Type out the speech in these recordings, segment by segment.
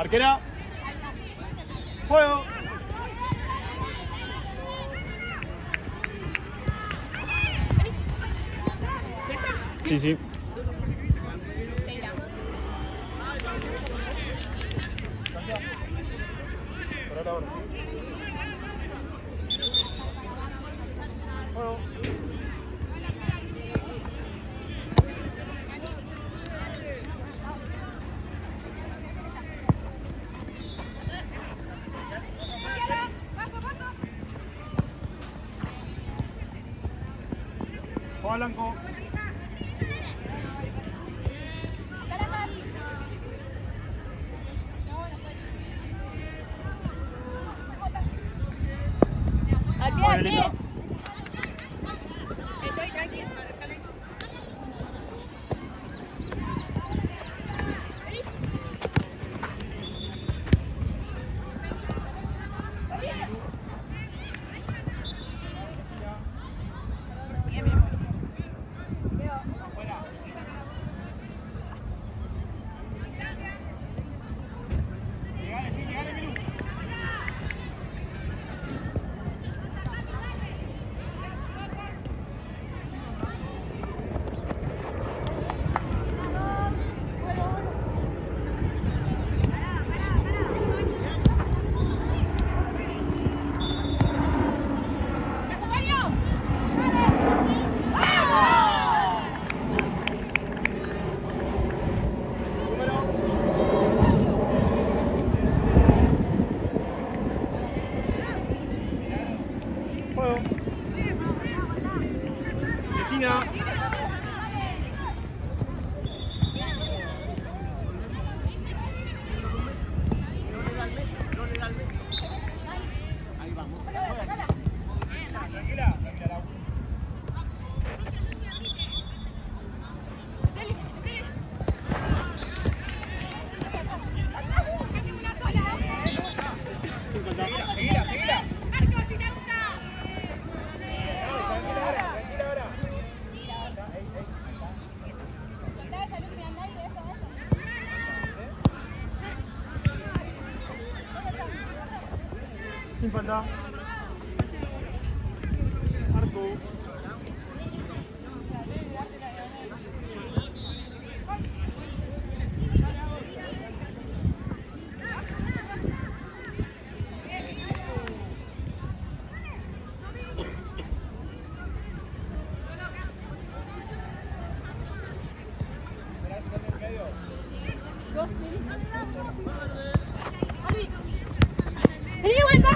Arquera. Juego. Sí, sí. Juego. Juega Blanco. Al pie. Estoy tranquila. Juego. Esquina. Ahí vamos. Tranquila. Seguila. Sin falta. Arco. Vení, vuelta.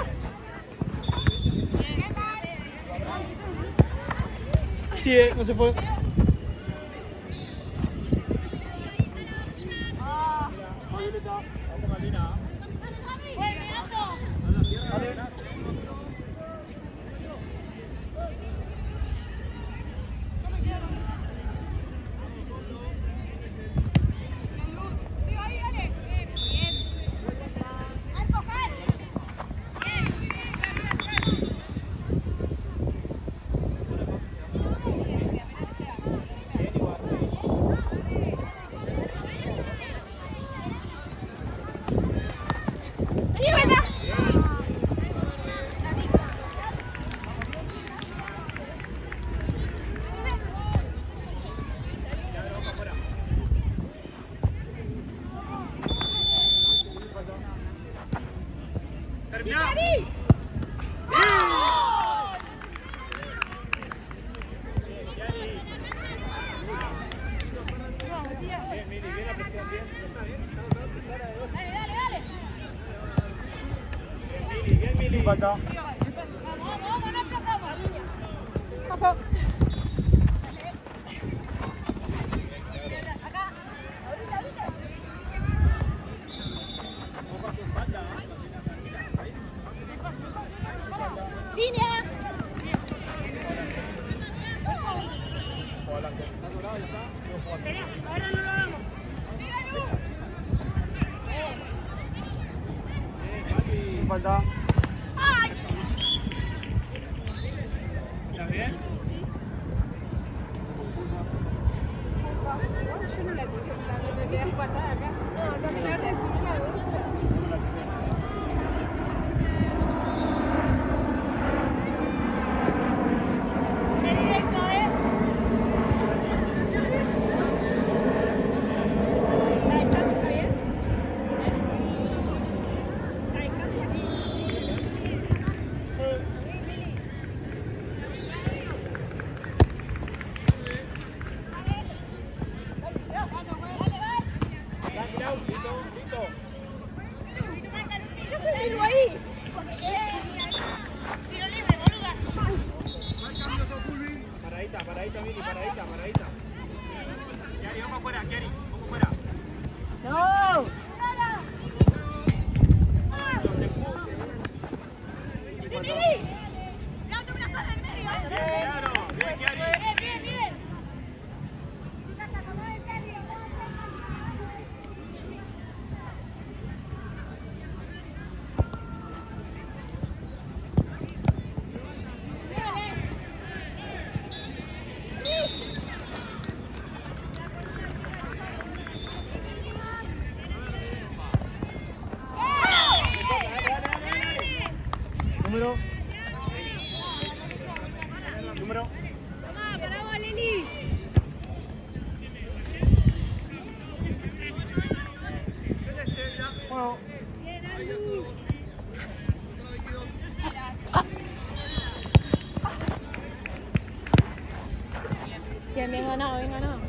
Sigue, no se fue. Violeta. Vamos, Malina. Dale. Vení, vuelta. Terminado. Bien, Mili, bien la presión, bien. Está bien, Dale. Bien, Mili. Sin falta. Vamos, no aplazamos. Paso. Acá. Línea. Ahora no lo hagamos. Sin falta. ¡Ay! ¿Estás bien? Yo no la escuché, me quedé patada acá. No, no, llegaste a decir nada. Qué directo, ¿eh? Tiro ahí. Tiro libre, boluda. Paradita, paradita, Mili, paradita, paradita. Kiari, vamos afuera, Kiari, vamos afuera. No. Claro, bien, Kiari. Bien, bien. Número. Número. Toma, para vos, Lili. Bueno. Bien, Aldu. Bien ganado, bien ganado.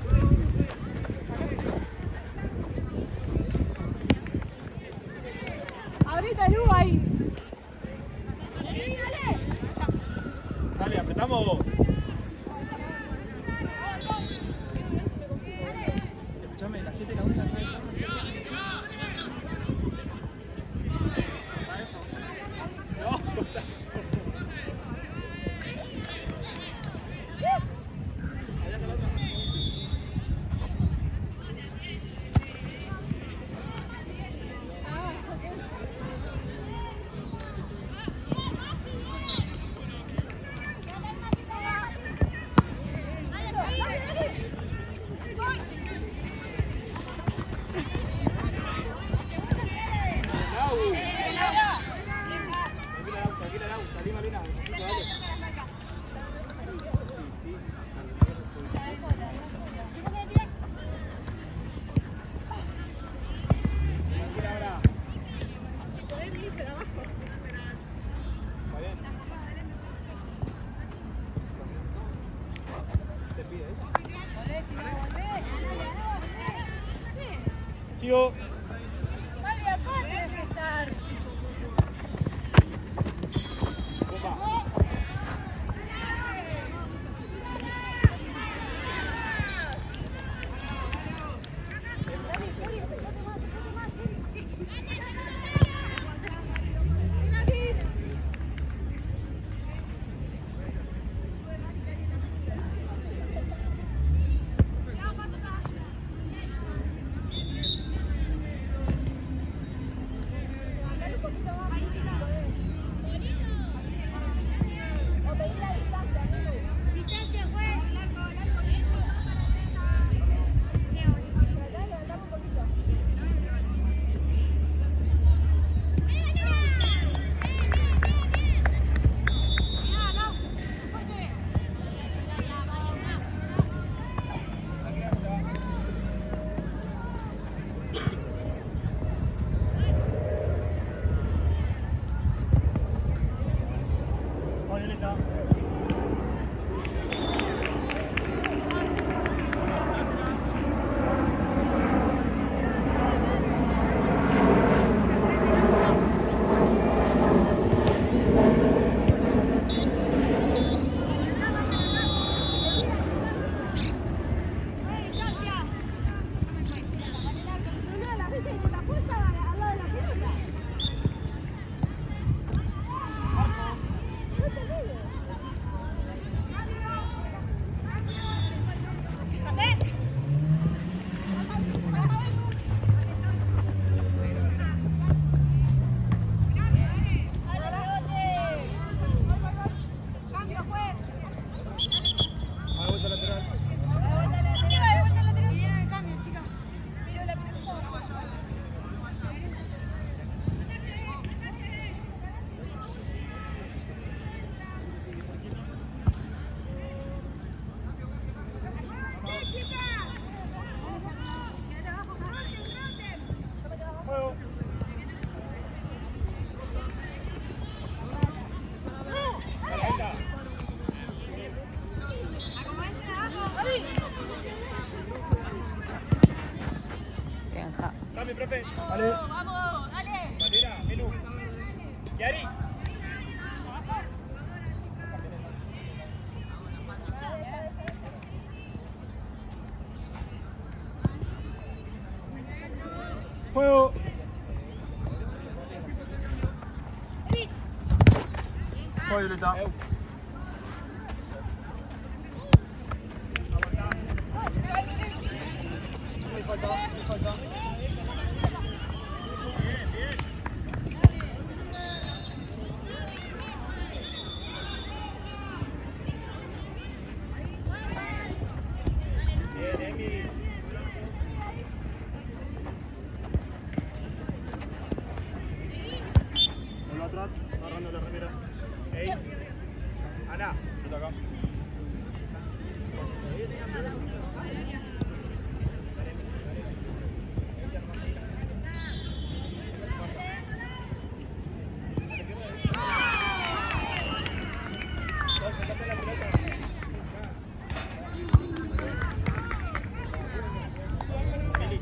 Abrita luz ahí. Dale, apretamos. Escuchame, las 7 la última vez. Corta eso. No, corta eso. Allá está la otra. Salí, Malena. Dale. Ahora. Está bien. Te pide, Sigo. Vale, acá tenés que estar. Opa. Dame, profe. Vale. Vamos, dale. Bandera, Melu. Yari. Juego. Juego, Violeta. Me falta, me falta. Bien, bien. Bien, Emi. Vuelvo atrás, agarrando la remera. Ey. Ana. Está acá. Sacate la pelota. Meli.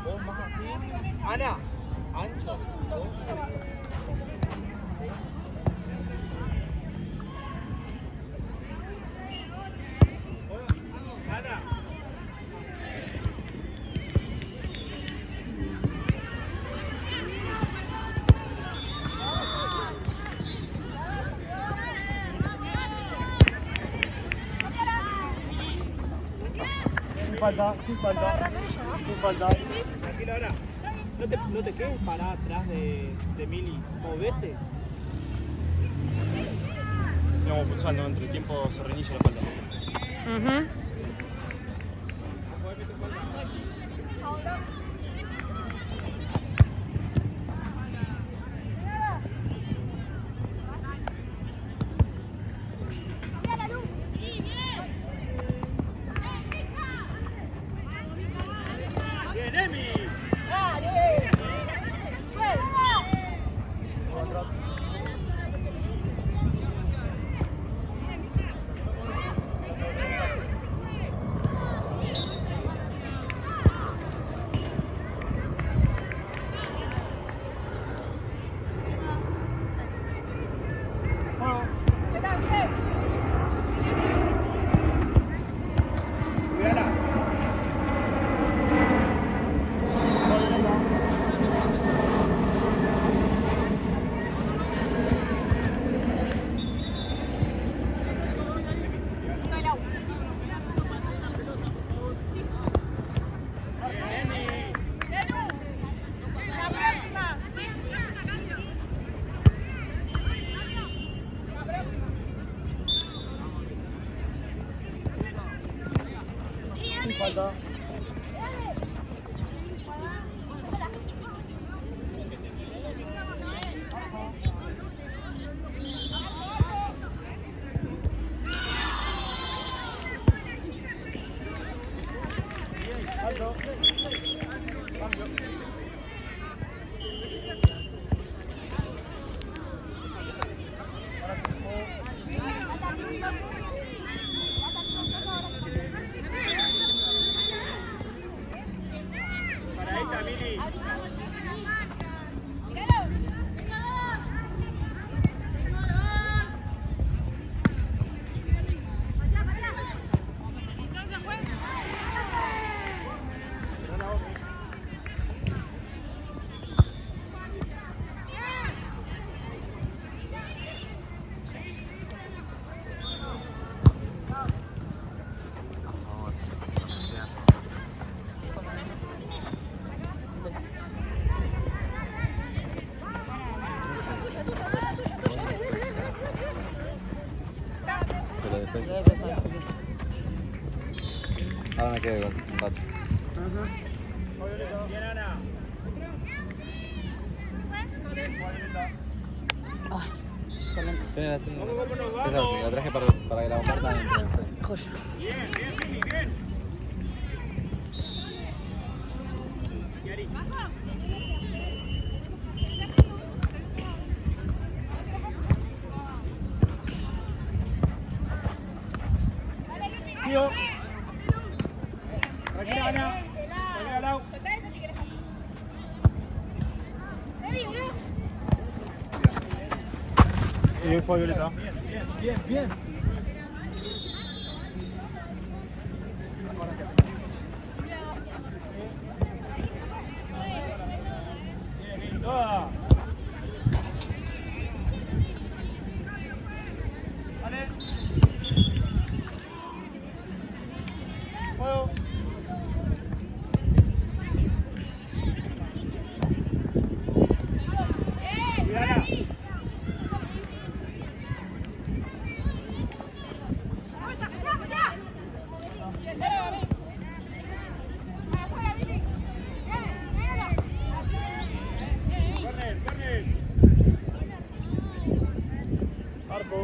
Vos más así. Ana. Ancho. Ana. Sin falta, sin falta. Sin falta. Tranquila ahora. No te quedes parada atrás de Mili. Movete. Estamos pulsando, entre el tiempo se reinicia la falta. Bien, Emi. Dale. Vuelvo atrás. Juego. ¿Qué tal, Fred? Cuidala. Bien, Emi. La próxima. Sin falta. Alto. Cambio. Ahora sí, juego. Paradita, Mili. Ahora me quedo con un rato. Bien, Ana. Ay, excelente. Tenés Vamos, vámonos, la vamos. traje para que la compartan. Joya. Bien, bien, Mili, bien. Yari. Tío. Tranquila, Ana. Tranquila, Lau. Sí, fue Violeta. Bien. Bien, toda. Vale. Juego. Cuidala. Corner. Arco.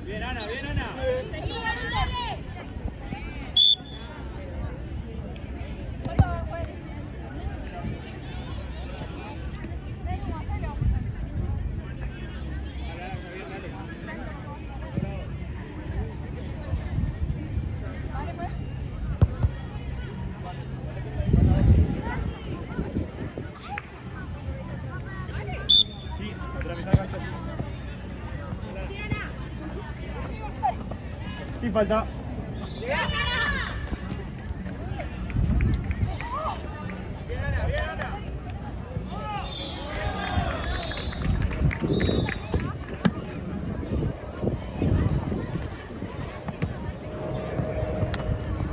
Bien, Ana. Sí, otra mitad de cancha. Sí, falta. Bien, Ana.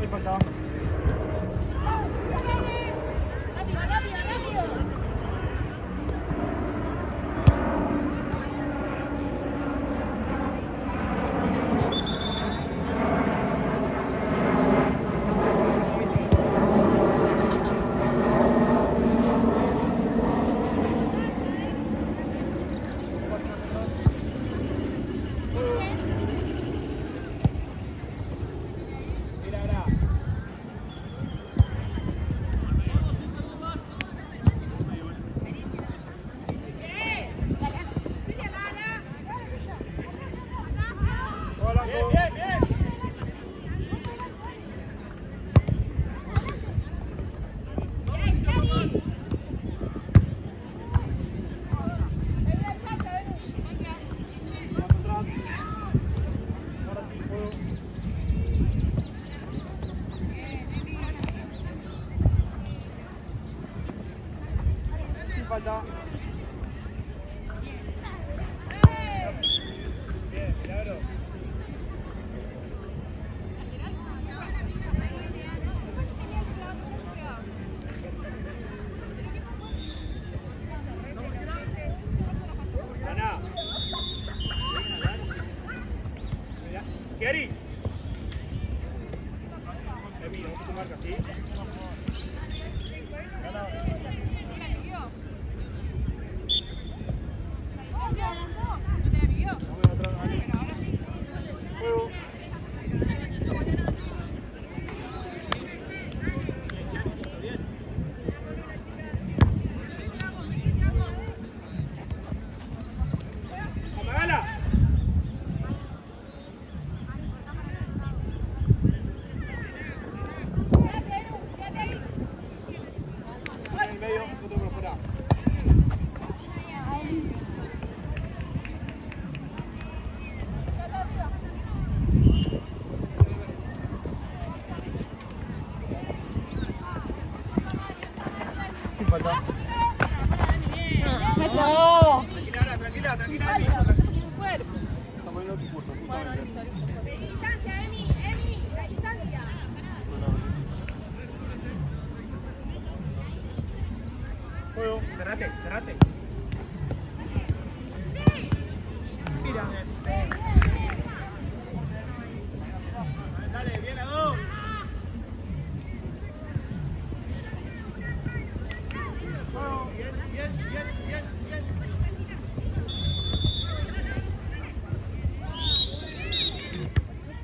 Ahí falta. Mira, Ana. Hola, Bien. Ahora sí, juego. Sí, falta. Bien, Milagros. Ana. Mira. Kiari. Mira, ¿cómo marca así? Vamos atrás, ahí. Juego. ¡Apagala! En el medio, otro por fuera. Sí, falta. ¡No! Tranquila, Emi. Está poniendo tu puesto, justamente. Distancia, Emi, la distancia. Juego. Cerrate. Mira. Dale, bien a dos. Bien.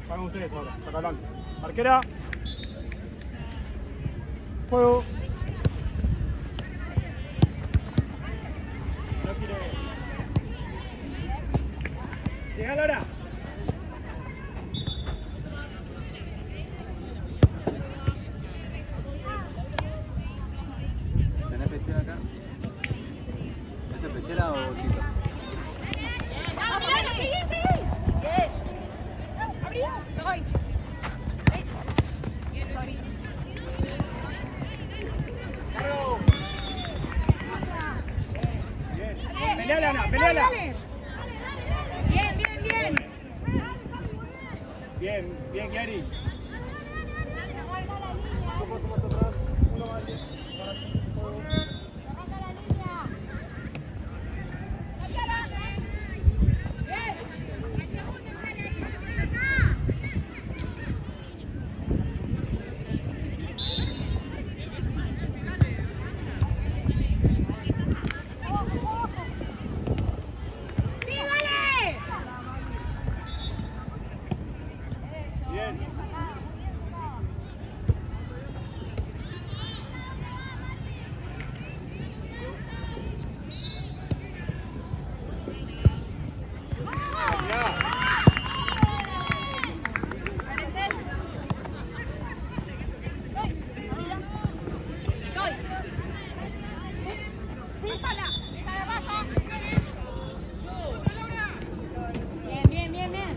Hagan ustedes ahora, saca adelante. Arquera. Juego. No quiere. Déjalo ahora. pechera acá? ¿Esta es pechera o bolsita? Dale, Milano, seguí, seguí. Bien. Abrí. Voy. Bien, Luis. ¡Cargo! Bien. Peleala, Ana, peleala. Bien, bien, bien. Bien, bien, Kiari. Marca la línea. Un poco más atrás. Uno más. Para aquí. Marca la línea. Bien. Bien, bien, bien, bien.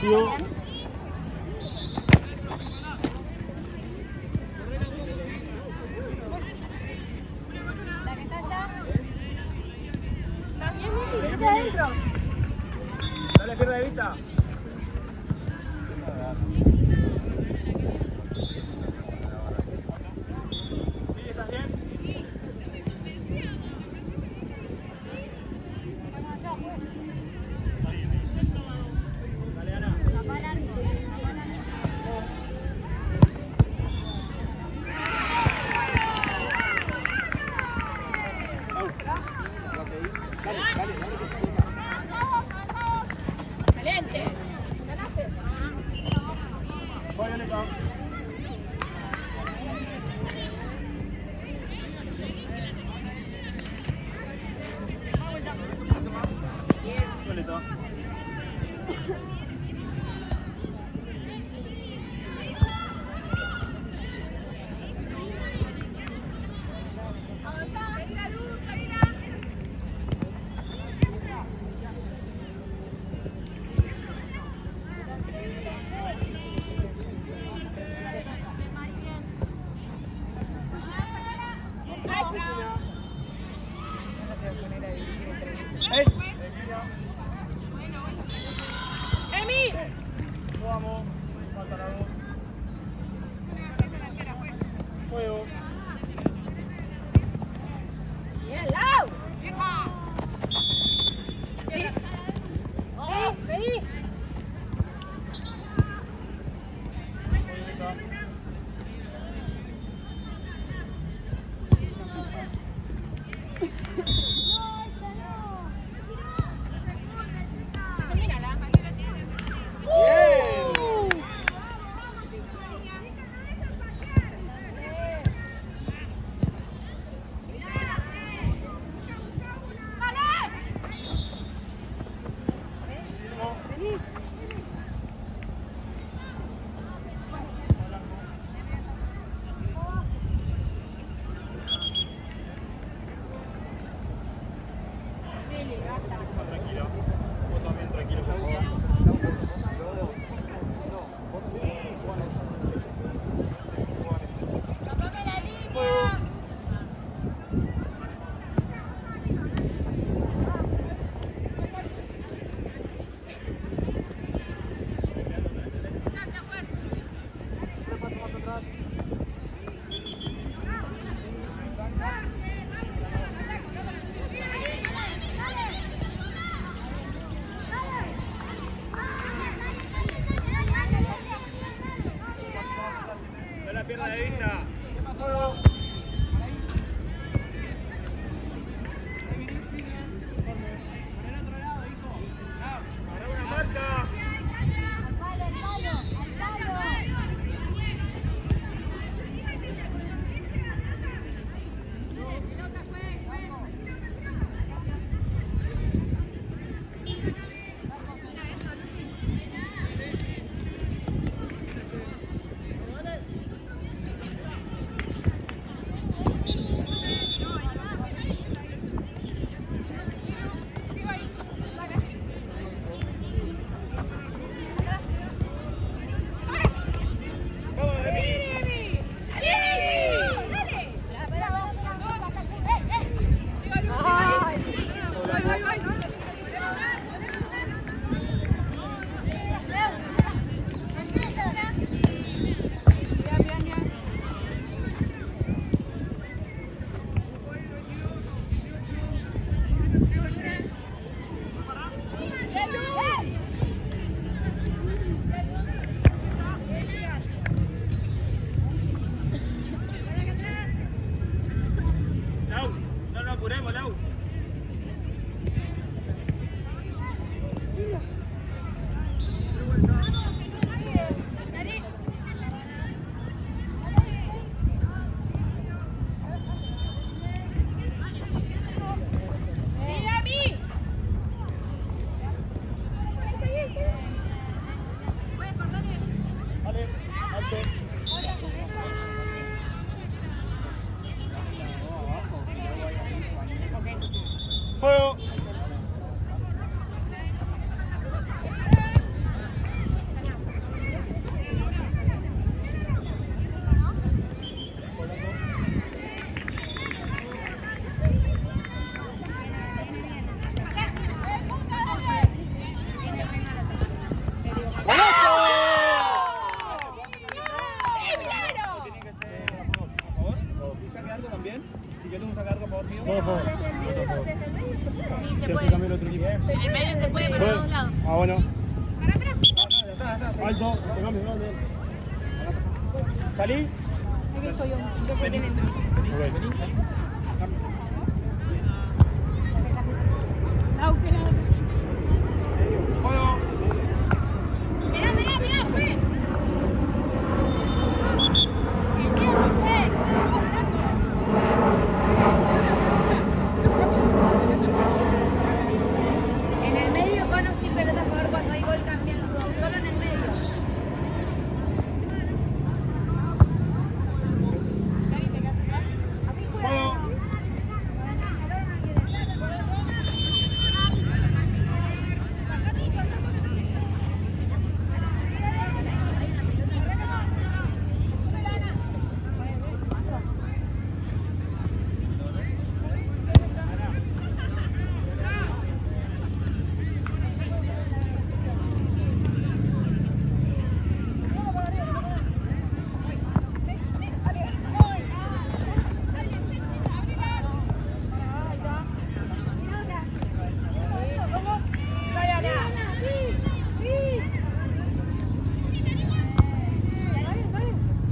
Tío. La que está allá. ¿Estás bien, Mili? ¿Estás adentro? Dale, pierda de vista. Mili, ¿estás bien? Dale, Ana. Papá largo. Papá largo. Dale, dale, dale. Excelente. No la pierdas de vista. Para una marca. No nos apuremos, Lau. Vale, alto. Juego. Tiene que ser a favor. ¿Y saque algo también? Si yo tengo que sacar algo a favor mío. Por favor. Sí, se Se puede. hace cambio el otro equipo. En el medio se puede para ¿Puede? los dos lados. Ah, bueno. Ya está. Alto. Se cambia, bien. Salí. Vení. Ok. Juego. En el medio con o sin pelota a favor cuando hay gol cambian los dos, solo en el medio. Juego.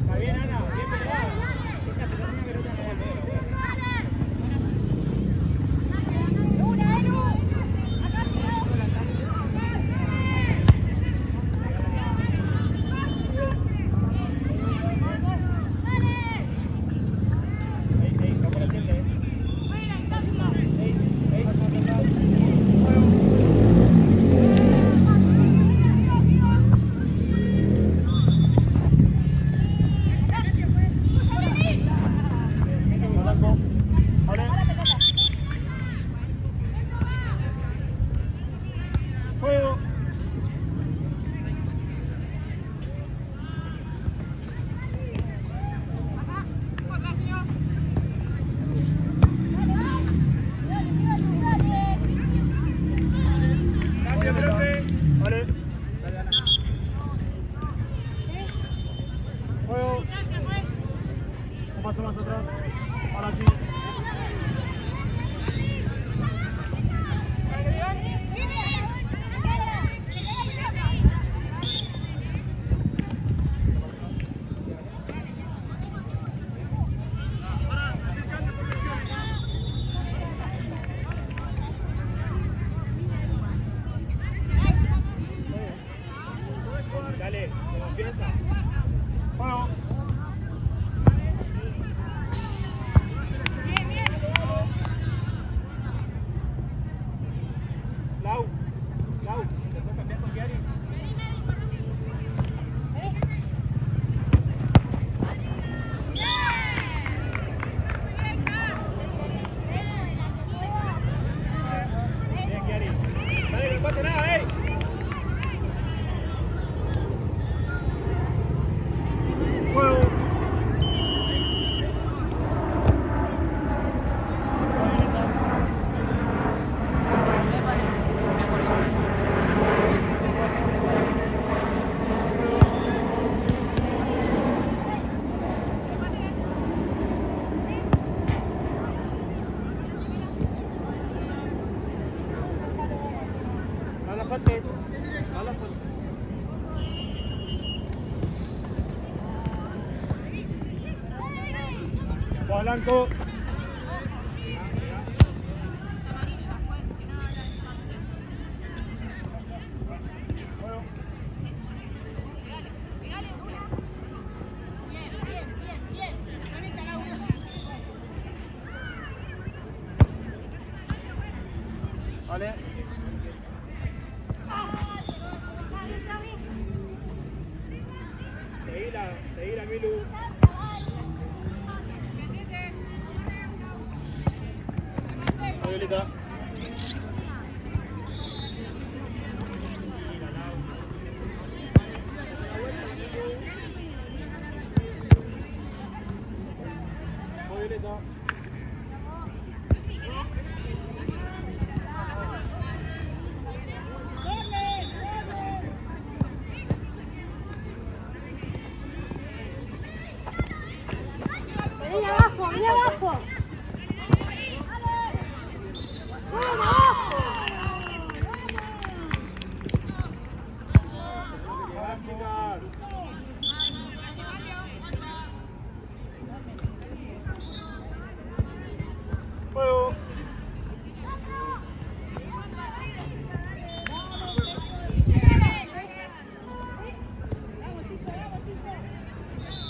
Está bien, Ana. Bien peleado. No por el siete, Blanco. Vale. Juego. Cambio, profe. Vale. Dale, Ana. Juego. Un paso más atrás. Ahora sí. Polanco. Vale. Seguila, Milu. Violeta. Violeta. Vení abajo, vení abajo. ¡Vamos abajo! Juego.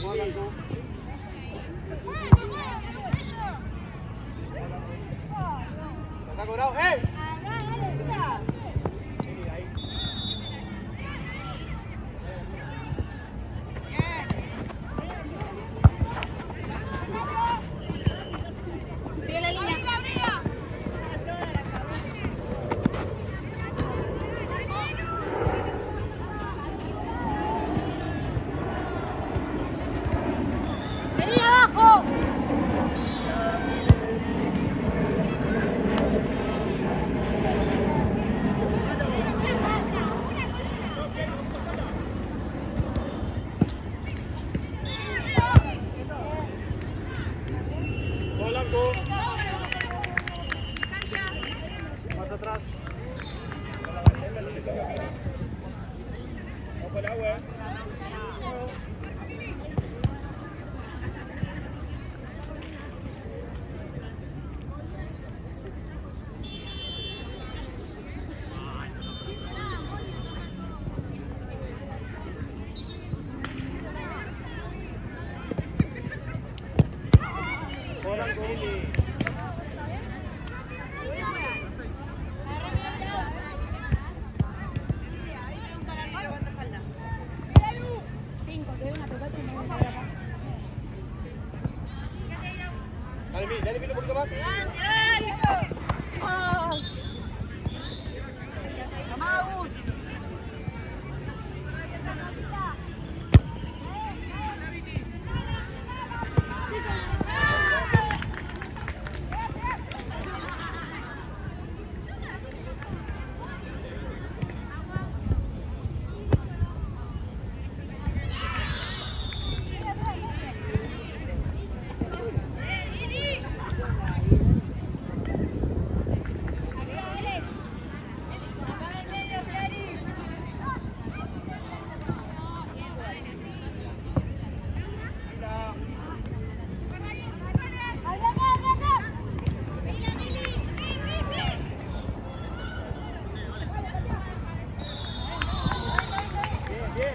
Polanco. Está cobrado. ¡Eh! Sigue la línea. Vení abajo. Polanco. Más atrás. Ojo el agua, Polanco. Dale, Milu, un poquito más.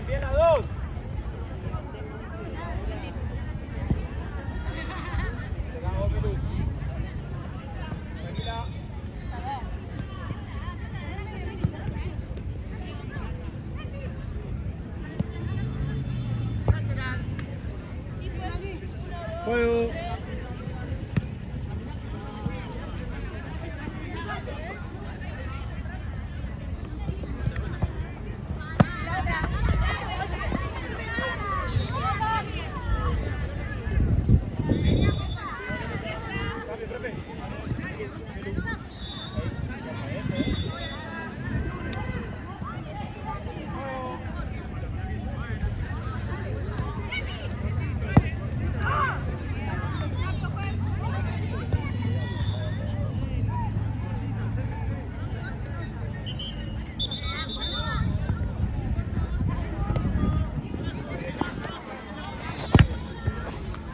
Bien, a dos. Vamos, Milu. Tranquila. Juego. Cambio, profe.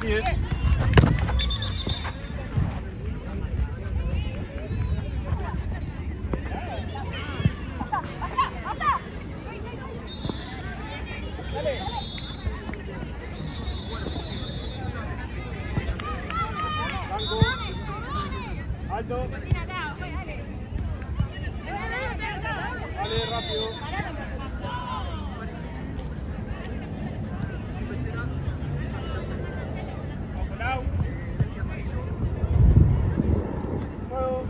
Bien. Dale, rápido. Apurado. Juego.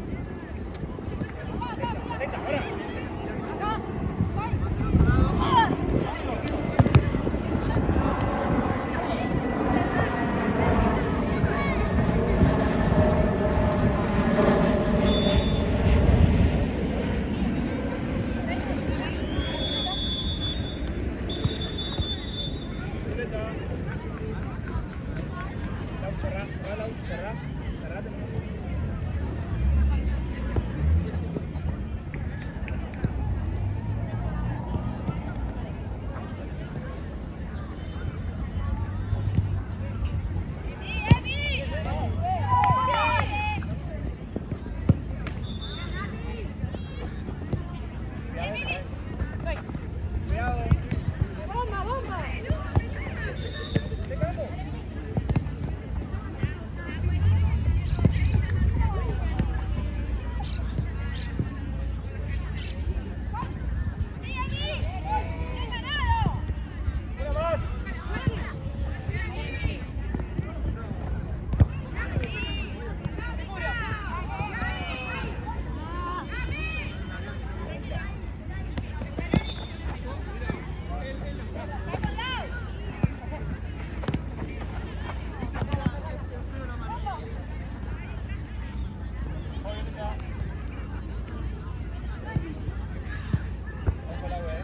Atenta, ahora. Violeta. Lau, cerrá, cerrá, Lau, cerrá. Cerrate. Cuidado. ¡Bomba, bomba! Te cagamos. Una más. Ojo la wea,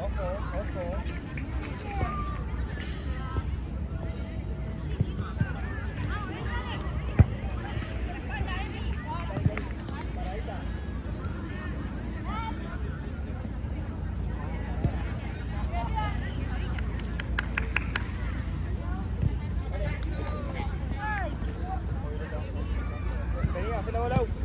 Ojo, ojo. Paradita. Vení, hacé la bola.